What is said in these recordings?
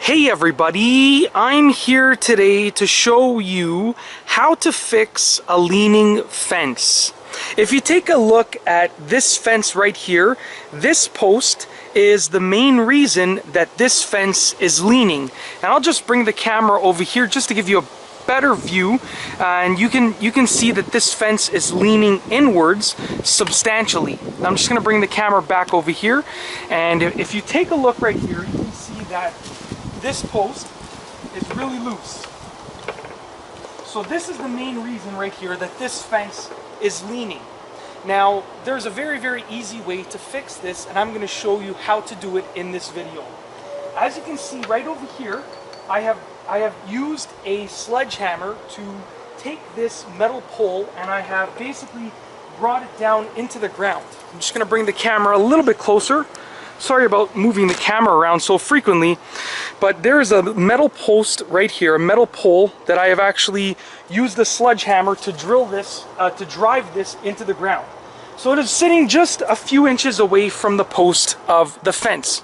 Hey everybody, I'm here today to show you how to fix a leaning fence. If you take a look at this fence right here, this post is the main reason that this fence is leaning. And I'll just bring the camera over here just to give you a better view, and you can see that this fence is leaning inwards substantially. I'm just going to bring the camera back over here, and if you take a look right here, you can see that this post is really loose. So this is the main reason right here that this fence is leaning. Now there's a very easy way to fix this, and I'm going to show you how to do it in this video. As you can see right over here, I have used a sledgehammer to take this metal pole, and I have basically brought it down into the ground. I'm just going to bring the camera a little bit closer. Sorry about moving the camera around so frequently, but there is a metal post right here, a metal pole that I have actually used the sledgehammer to drill this, to drive this into the ground. So it is sitting just a few inches away from the post of the fence.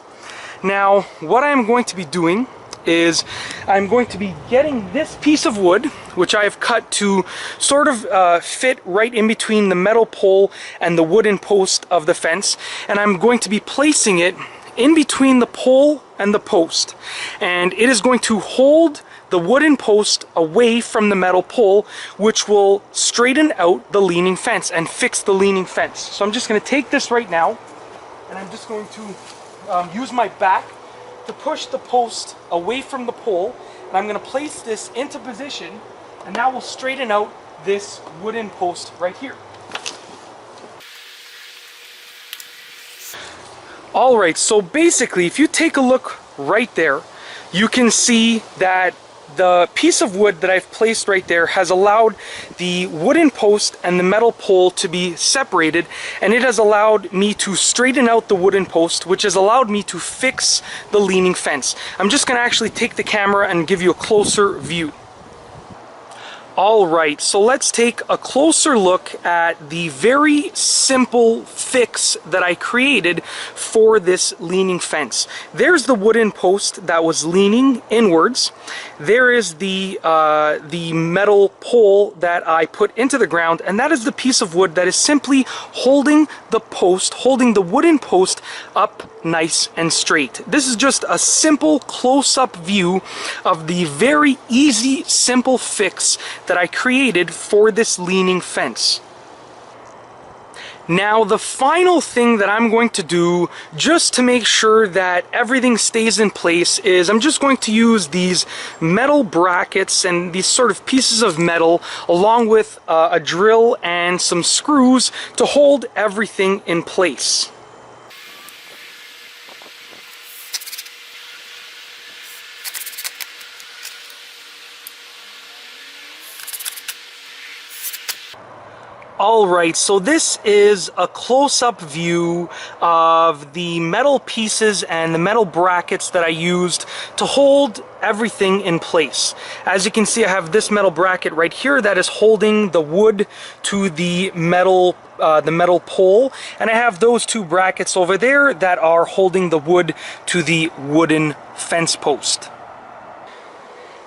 Now, what I'm going to be doing is I'm going to be getting this piece of wood, which I have cut to sort of fit right in between the metal pole and the wooden post of the fence, and I'm going to be placing it in between the pole and the post, and it is going to hold the wooden post away from the metal pole, which will straighten out the leaning fence and fix the leaning fence. So I'm just going to take this right now, and I'm just going to use my back to push the post away from the pole, and I'm going to place this into position, and that will straighten out this wooden post right here. Alright, so basically if you take a look right there, you can see that the piece of wood that I've placed right there has allowed the wooden post and the metal pole to be separated, and it has allowed me to straighten out the wooden post, which has allowed me to fix the leaning fence. I'm just going to actually take the camera and give you a closer view. Alright, so let's take a closer look at the very simple fix that I created for this leaning fence. There's the wooden post that was leaning inwards. There is the metal pole that I put into the ground, and that is the piece of wood that is simply holding the post, holding the wooden post up nice and straight. This is just a simple close-up view of the very easy, simple fix that I created for this leaning fence. Now, the final thing that I'm going to do just to make sure that everything stays in place is I'm just going to use these metal brackets and these sort of pieces of metal along with a drill and some screws to hold everything in place. Alright, so this is a close-up view of the metal pieces and the metal brackets that I used to hold everything in place. As you can see, I have this metal bracket right here that is holding the wood to the metal pole, and I have those two brackets over there that are holding the wood to the wooden fence post.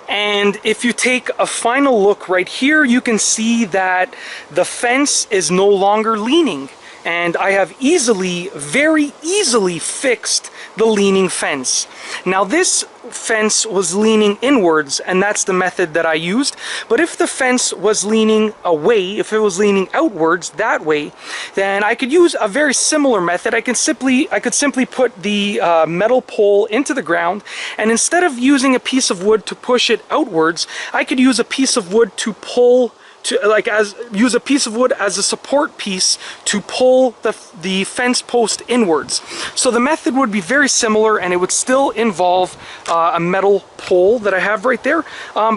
And if you take a final look right here, you can see that the fence is no longer leaning, and I have very easily fixed the leaning fence. Now this fence was leaning inwards, and that's the method that I used, but if the fence was leaning away, if it was leaning outwards that way, then I could use a very similar method. I could simply put the metal pole into the ground, and instead of using a piece of wood to push it outwards, I could use a piece of wood to pull use a piece of wood as a support piece to pull the fence post inwards. So the method would be very similar, and it would still involve a metal pole. pole that I have right there,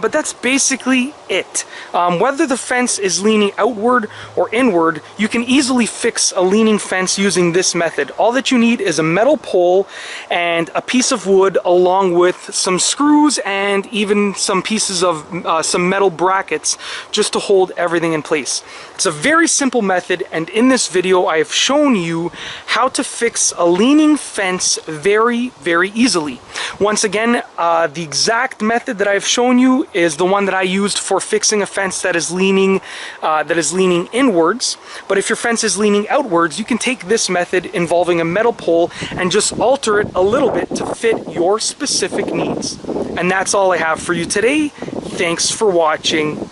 but that's basically it. Whether the fence is leaning outward or inward, you can easily fix a leaning fence using this method. All that you need is a metal pole and a piece of wood along with some screws and even some pieces of some metal brackets just to hold everything in place. It's a very simple method, and in this video I have shown you how to fix a leaning fence very, very easily. Once again, the exact method that I've shown you is the one that I used for fixing a fence that is leaning inwards. But if your fence is leaning outwards, you can take this method involving a metal pole and just alter it a little bit to fit your specific needs. And that's all I have for you today. Thanks for watching.